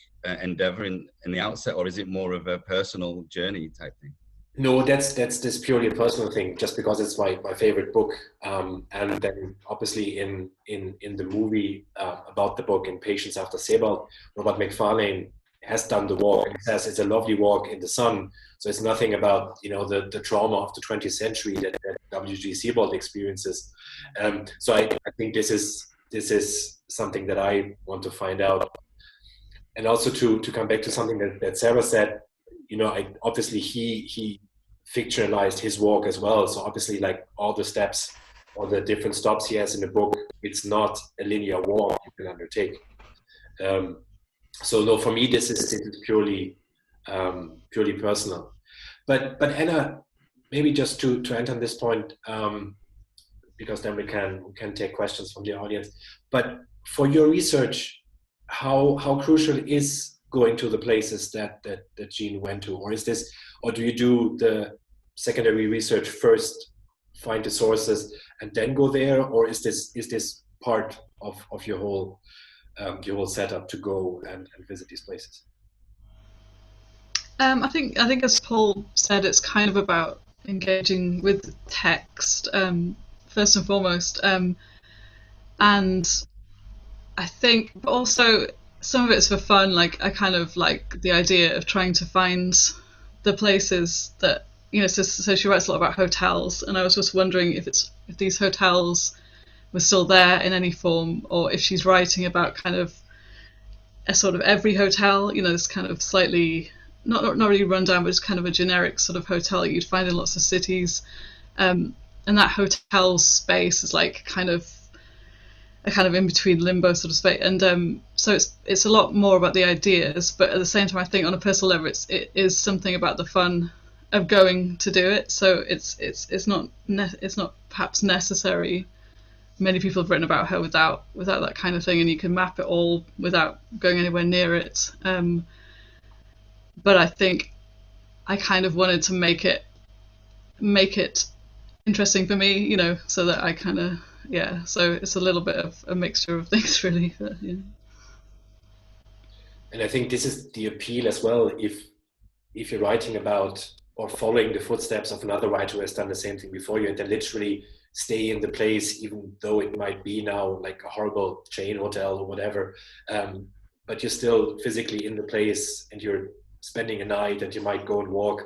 endeavor in the outset, or is it more of a personal journey type thing? No, that's this purely a personal thing, just because it's my favorite book. And then obviously in the movie about the book, in Patience After Sebald, Robert McFarlane has done the walk and says it's a lovely walk in the sun. So it's nothing about the trauma of the 20th century that W.G. Sebald experiences. So I think this is something that I want to find out. And also to come back to something that Sarah said, obviously he fictionalized his walk as well. So obviously, like all the steps or the different stops he has in the book, it's not a linear walk you can undertake. So no, for me, this is purely personal. But Anna, maybe just to end on this point, because then we can take questions from the audience. But for your research, how crucial is going to the places that Jean went to, or do you do the secondary research first, find the sources, and then go there, or is this part of your whole setup to go and visit these places? I think as Paul said, it's kind of about engaging with text first and foremost, and I think also some of it's for fun. Like I kind of like the idea of trying to find the places that so she writes a lot about hotels, and I was just wondering if these hotels were still there in any form, or if she's writing about kind of a sort of every hotel, this kind of slightly not really run down, but it's kind of a generic sort of hotel you'd find in lots of cities, and that hotel space is like kind of a kind of in between limbo sort of space, and so it's a lot more about the ideas, but at the same time I think on a personal level it is something about the fun of going to do it. So it's not perhaps necessary. Many people have written about her without that kind of thing, and you can map it all without going anywhere near it. But I think I kind of wanted to make it interesting for me, so that I kind of so it's a little bit of a mixture of things really. But, yeah. And I think this is the appeal as well, if you're writing about or following the footsteps of another writer who has done the same thing before you, and then literally stay in the place, even though it might be now like a horrible chain hotel or whatever, but you're still physically in the place and you're spending a night, and you might go and walk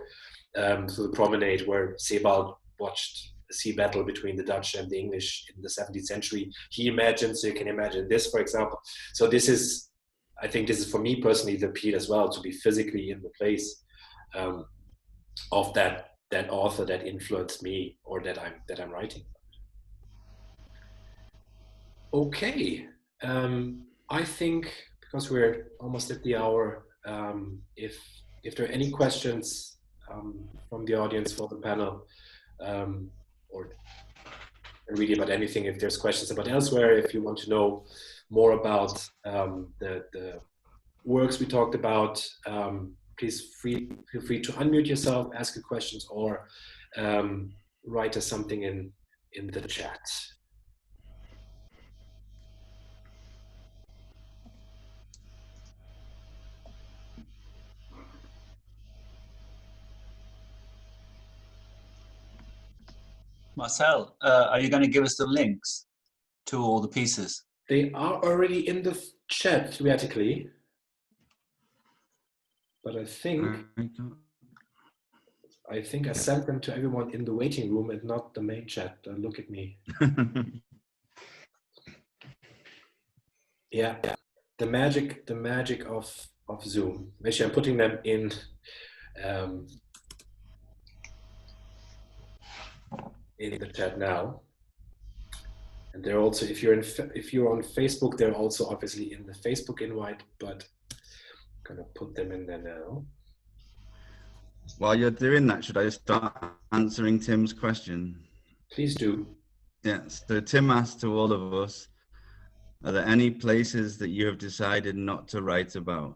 through the promenade where Sebald watched the sea battle between the Dutch and the English in the 17th century. He imagined, so you can imagine this, for example. So I think this is for me personally the appeal as well, to be physically in the place of that author that influenced me, or that I'm writing. Okay, I think because we're almost at the hour, if there are any questions from the audience for the panel, or really about anything, if there's questions about elsewhere, if you want to know more about the works we talked about, please feel free to unmute yourself, ask your questions, or write us something in the chat. Marcel, are you going to give us the links to all the pieces? They are already in the chat theoretically, but I think I sent them to everyone in the waiting room and not the main chat. Look at me. Yeah, the magic of Zoom. Actually, I'm putting them in. In the chat now, and they're also, if you're on Facebook, they're also obviously in the Facebook invite, but I'm gonna put them in there now. While you're doing that, should I start answering Tim's question? Please do. Yes. So Tim asked to all of us, are there any places that you have decided not to write about?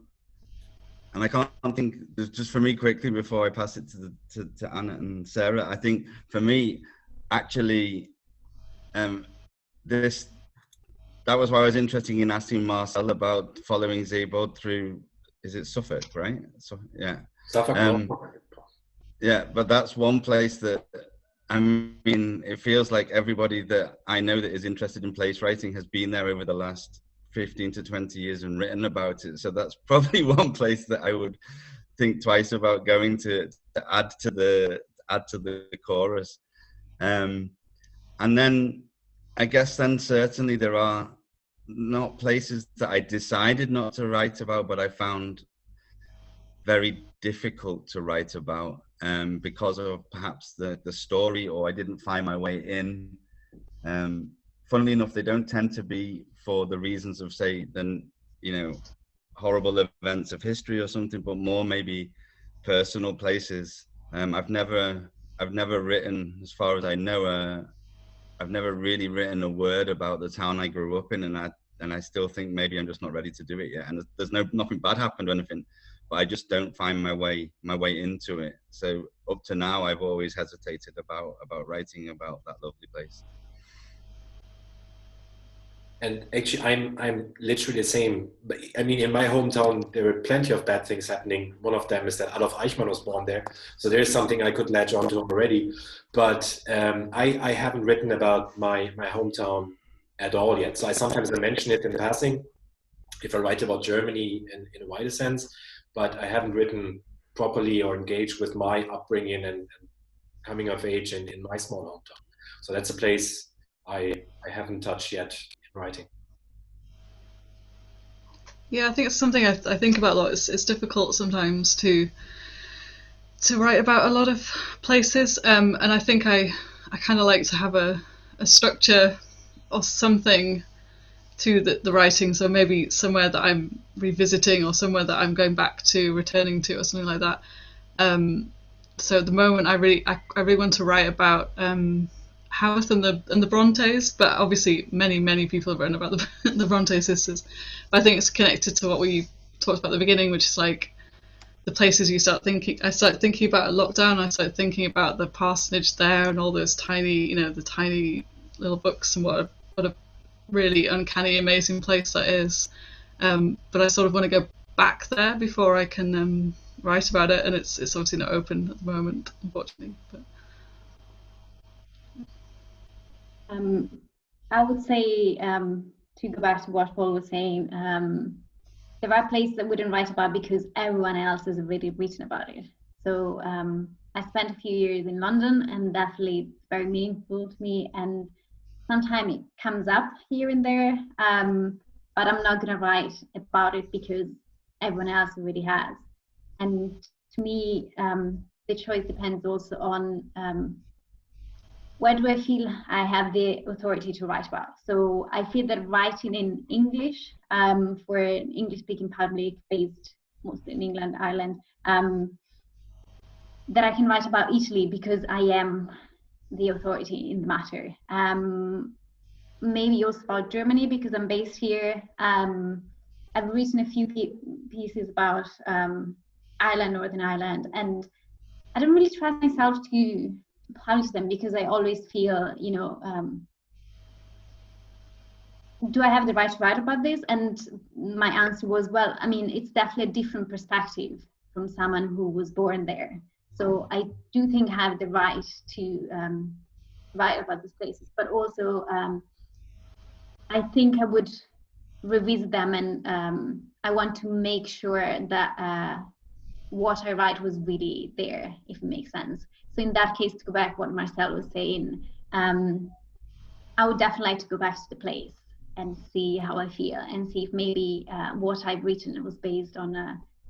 And I can't think, just for me quickly before I pass it to Anna and Sarah, I think for me, actually, that was why I was interested in asking Marcel about following Sebald through, is it Suffolk, right? So yeah. Suffolk. Yeah, but that's one place that, I mean, it feels like everybody that I know that is interested in place writing has been there over the last 15 to 20 years and written about it. So that's probably one place that I would think twice about going to add to the chorus. And then I guess then certainly there are not places that I decided not to write about, but I found very difficult to write about because of perhaps the story, or I didn't find my way in. Funnily enough, they don't tend to be for the reasons of, say, horrible events of history or something, but more maybe personal places. I've never written, as far as I know, I've never really written a word about the town I grew up in, and I still think maybe I'm just not ready to do it yet. And there's nothing bad happened or anything, but I just don't find my way into it. So up to now, I've always hesitated about writing about that lovely place. And actually, I'm literally the same. But I mean, in my hometown, there were plenty of bad things happening. One of them is that Adolf Eichmann was born there, so there's something I could latch onto already. But I haven't written about my hometown at all yet. So I sometimes mention it in passing if I write about Germany in a wider sense, but I haven't written properly or engaged with my upbringing and coming of age in my small hometown. So that's a place I haven't touched yet. Writing. Yeah, I think it's something I think about a lot. It's difficult sometimes to write about a lot of places, and I think I kind of like to have a structure or something to the writing. So maybe somewhere that I'm revisiting, or somewhere that I'm going back to, returning to, or something like that. So at the moment, I really want to write about Howarth and the Brontes, but obviously many people have written about the Bronte sisters. But I think it's connected to what we talked about at the beginning, which is like the places you start thinking. I started thinking about lockdown. I started thinking about the parsonage there and all those tiny, the tiny little books, and what a really uncanny, amazing place that is. But I sort of want to go back there before I can write about it, and it's obviously not open at the moment, unfortunately. But I would say, to go back to what Paul was saying, there are places I wouldn't write about because everyone else has already written about it. So I spent a few years in London, and definitely it's very meaningful to me. And sometimes it comes up here and there, but I'm not going to write about it because everyone else already has. And to me, the choice depends also on where do I feel I have the authority to write about? So I feel that writing in English for an English-speaking public based mostly in England, Ireland, that I can write about easily because I am the authority in the matter. Maybe also about Germany because I'm based here. I've written a few pieces about Ireland, Northern Ireland, and I don't really trust myself to publish them because I always feel, do I have the right to write about this? And my answer was, well, I mean, it's definitely a different perspective from someone who was born there. So I do think I have the right to write about these places, but also I think I would revisit them, and I want to make sure that what I write was really there, if it makes sense. So in that case, to go back to what Marcel was saying, I would definitely like to go back to the place and see how I feel, and see if maybe what I've written was based on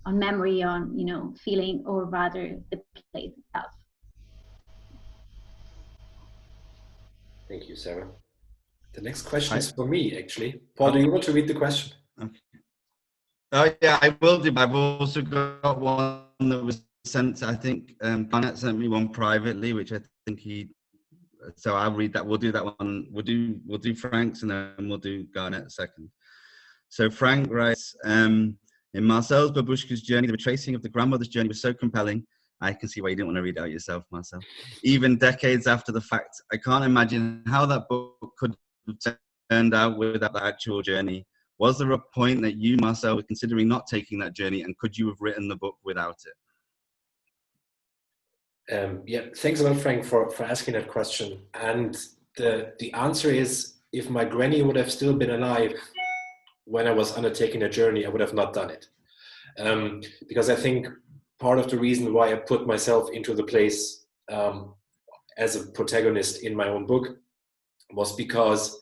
memory, on feeling, or rather the place itself. Thank you, Sarah. The next question is for me, actually. Paul, do you want to read the question? Okay. Oh yeah, I will do. I've also got one that was sent. I think Garnet sent me one privately, which I think so I'll read that. We'll do that one. We'll do Frank's, and then we'll do Garnet second. So Frank writes, in Marcel's Babushka's journey, the tracing of the grandmother's journey was so compelling. I can see why you didn't want to read it out yourself, Marcel. Even decades after the fact, I can't imagine how that book could have turned out without the actual journey. Was there a point that you, Marcel, were considering not taking that journey, and could you have written the book without Yeah, thanks a lot, Frank, for asking that question. And the answer is, if my granny would have still been alive when I was undertaking a journey, I would have not done it. Because I think part of the reason why I put myself into the place as a protagonist in my own book was because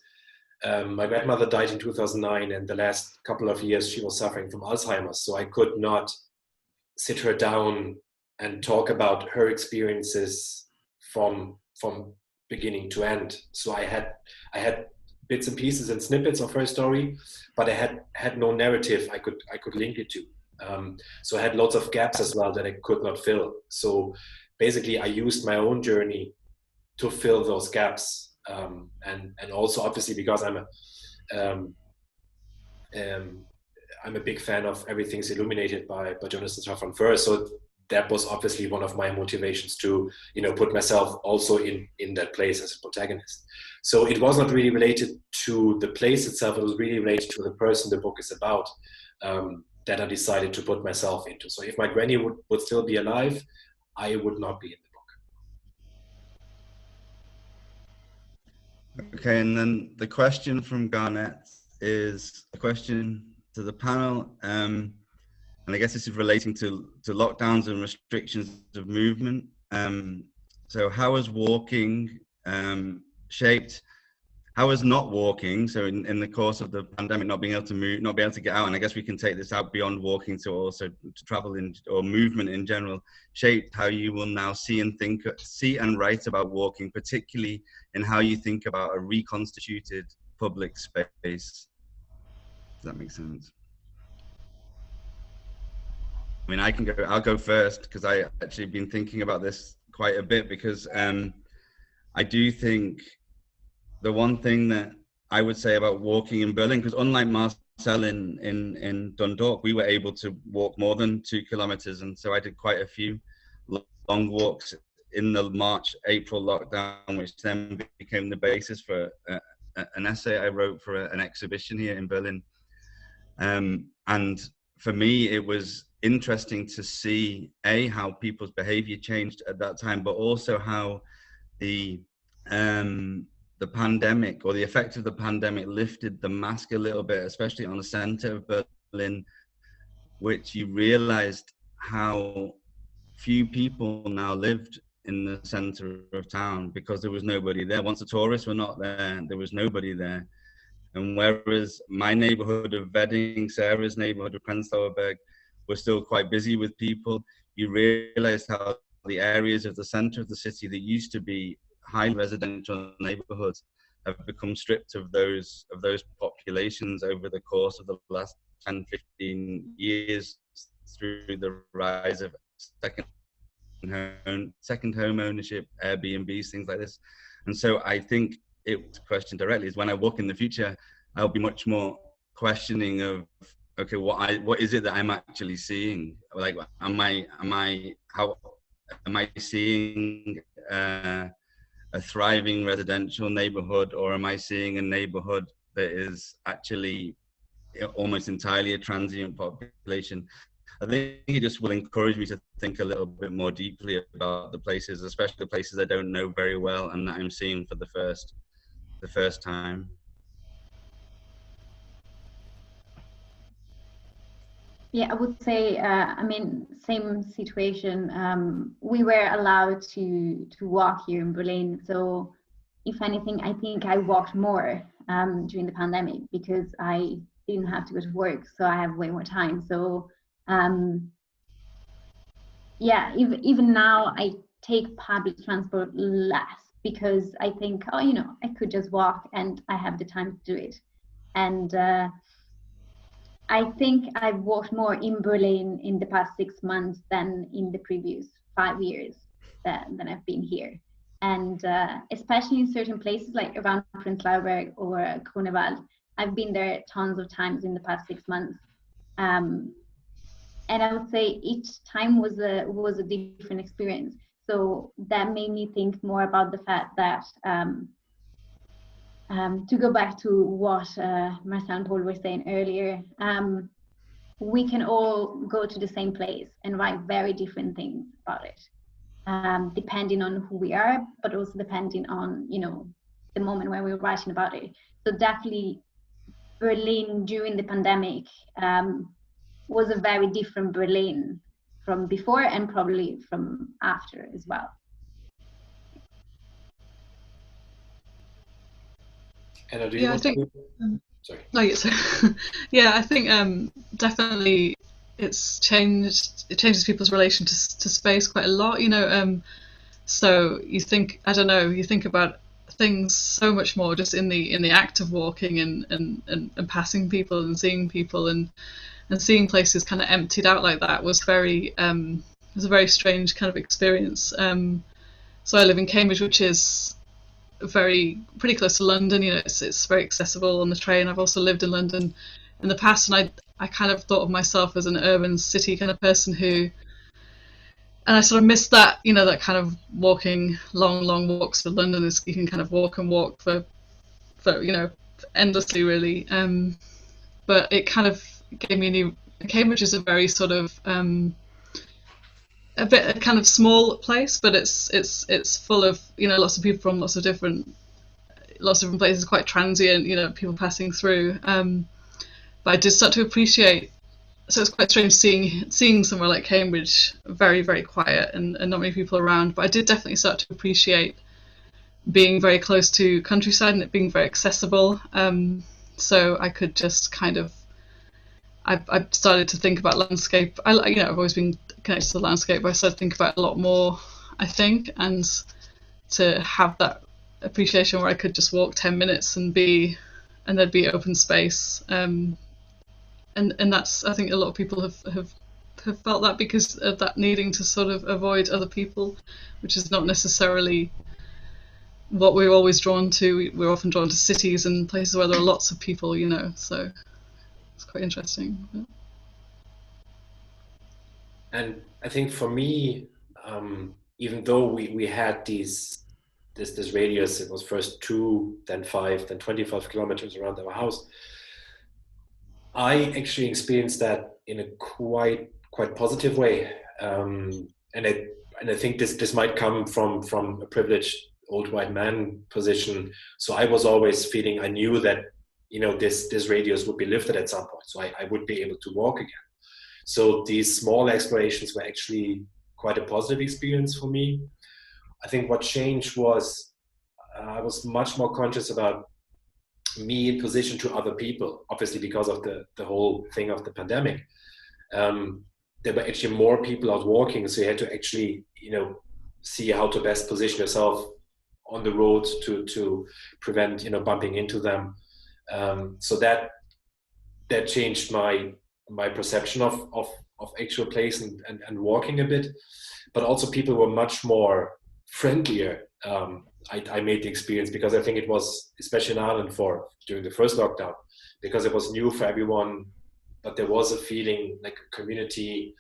my grandmother died in 2009, and the last couple of years she was suffering from Alzheimer's. So I could not sit her down and talk about her experiences from beginning to end. So I had bits and pieces and snippets of her story, but I had no narrative I could link it to. So I had lots of gaps as well that I could not fill. So basically I used my own journey to fill those gaps. And also obviously because I'm a big fan of Everything's Illuminated by Jonathan Safran Foer. So that was obviously one of my motivations to, put myself also in that place as a protagonist. So it was not really related to the place itself. It was really related to the person the book is about, that I decided to put myself into. So if my granny would still be alive, I would not be in the book. Okay, and then the question from Garnett is a question to the panel, and I guess this is relating to lockdowns and restrictions of movement. So how has walking shaped, how has not walking, so in the course of the pandemic, not being able to move, not being able to get out, and I guess we can take this out beyond walking to also to travel or movement in general, shaped how you will now see and write about walking, particularly in how you think about a reconstituted public space. Does that make sense? I mean, I'll go first, because I actually been thinking about this quite a bit, because I do think the one thing that I would say about walking in Berlin, because unlike Marcel in Dundalk, we were able to walk more than 2 kilometers. And so I did quite a few long walks in the March-April lockdown, which then became the basis for an essay I wrote for an exhibition here in Berlin. And for me, it was interesting to see how people's behavior changed at that time, but also how the pandemic, or the effect of the pandemic, lifted the mask a little bit, especially on the center of Berlin, which you realized how few people now lived in the center of town because there was nobody there. Once the tourists were not there, there was nobody there. And whereas my neighborhood of Wedding, Sarah's neighborhood of Prenzlauer Berg were still quite busy with people, you realized how the areas of the center of the city that used to be high residential neighborhoods have become stripped of those populations over the course of the last 10, 15 years through the rise of second home ownership, Airbnbs, things like this. And so I think the question directly is, when I walk in the future, I'll be much more questioning of, okay, what is it that I'm actually seeing? Like, am I seeing a thriving residential neighborhood, or am I seeing a neighborhood that is actually almost entirely a transient population? I think it just will encourage me to think a little bit more deeply about the places, especially the places I don't know very well and that I'm seeing for the first time. Yeah, I would say, I mean, same situation. We were allowed to walk here in Berlin. So if anything, I think I walked more during the pandemic because I didn't have to go to work. So I have way more time. So yeah, even now I take public transport less because I think, oh, I could just walk and I have the time to do it. And I think I've walked more in Berlin in the past 6 months than in the previous 5 years than I've been here. And especially in certain places like around Prenzlauer Berg or Grunewald, I've been there tons of times in the past 6 months. And I would say each time was a different experience. So that made me think more about the fact that to go back to what Marcel and Paul were saying earlier, we can all go to the same place and write very different things about it. depending on who we are, but also depending on, you know, the moment when we're writing about it. So definitely Berlin during the pandemic was a very different Berlin from before and probably from after as well. Anna, do you want to? Sorry. No, yes. Yeah, I think definitely it changes people's relation to space quite a lot, you know. So you think, I don't know, you think about things so much more just in the act of walking and passing people and seeing people and seeing places kind of emptied out like that was a very strange kind of experience. So I live in Cambridge, which is pretty close to London. You know, it's very accessible on the train. I've also lived in London in the past, and I kind of thought of myself as an urban city kind of person and I sort of missed that, you know, that kind of walking long walks to London. Is you can kind of walk and walk for you know, endlessly really. But it kind of gave me a new. Cambridge is a very sort of a kind of small place, but it's full of, you know, lots of people from lots of different places, quite transient, you know, people passing through. But I did start to appreciate. So it's quite strange seeing somewhere like Cambridge, very, very quiet and not many people around. But I did definitely start to appreciate being very close to countryside and it being very accessible. So I could just kind of, I started to think about landscape. You know, I've always been connected to the landscape, but I started to think about it a lot more, I think, and to have that appreciation where I could just walk 10 minutes and there'd be open space. And that's, I think a lot of people have felt that because of that needing to sort of avoid other people, which is not necessarily what we're always drawn to. We're often drawn to cities and places where there are lots of people, you know, so it's quite interesting. And I think for me, even though we had this radius, it was first 2, then 5, then 25 kilometers around our house. I actually experienced that in a quite positive way, and I think this might come from a privileged old white man position. So I was always feeling, I knew that, you know, this radius would be lifted at some point, so I would be able to walk again. So these small explorations were actually quite a positive experience for me. I think what changed was I was much more conscious about me in position to other people, obviously because of the whole thing of the pandemic. There were actually more people out walking, so you had to actually, you know, see how to best position yourself on the road to prevent, you know, bumping into them. So that changed my perception of actual place and walking a bit. But also people were much more friendlier. I made the experience because I think it was, especially in Ireland during the first lockdown, because it was new for everyone, but there was a feeling like a community.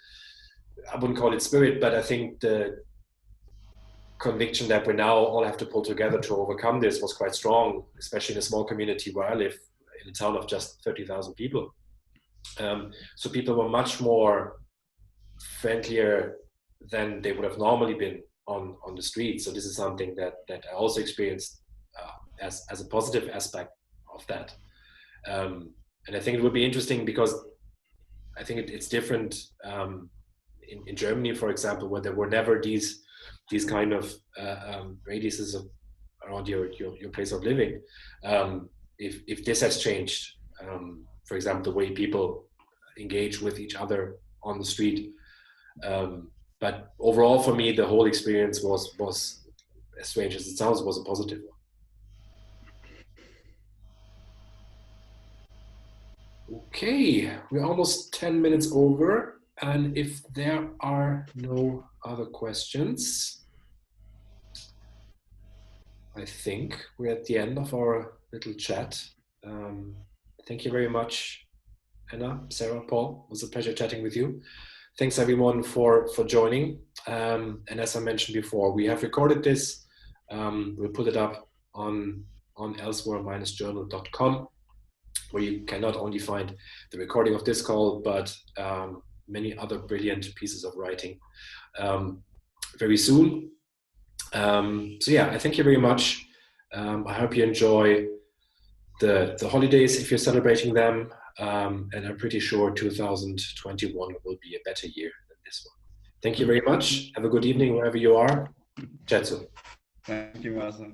I wouldn't call it spirit, but I think the conviction that we now all have to pull together to overcome this was quite strong, especially in a small community where I live, in a town of just 30,000 people. So people were much more friendlier than they would have normally been on the street. So this is something that I also experienced as a positive aspect of that. And I think it would be interesting because I think it's different in Germany, for example, where there were never these kind of radiuses around your place of living. If this has changed, for example, the way people engage with each other on the street. But overall, for me, the whole experience was, as strange as it sounds, was a positive one. Okay, we're almost 10 minutes over, and if there are no other questions, I think we're at the end of our little chat. Thank you very much, Anna, Sarah, Paul. It was a pleasure chatting with you. Thanks everyone for joining. And as I mentioned before, we have recorded this. We'll put it up on elsewhere-journal.com, where you can not only find the recording of this call, but many other brilliant pieces of writing. very soon. So yeah, I thank you very much. I hope you enjoy the holidays if you're celebrating them, and I'm pretty sure 2021 will be a better year than this one. Thank you very much. Have a good evening wherever you are. Chat soon. Thank you, Marcel.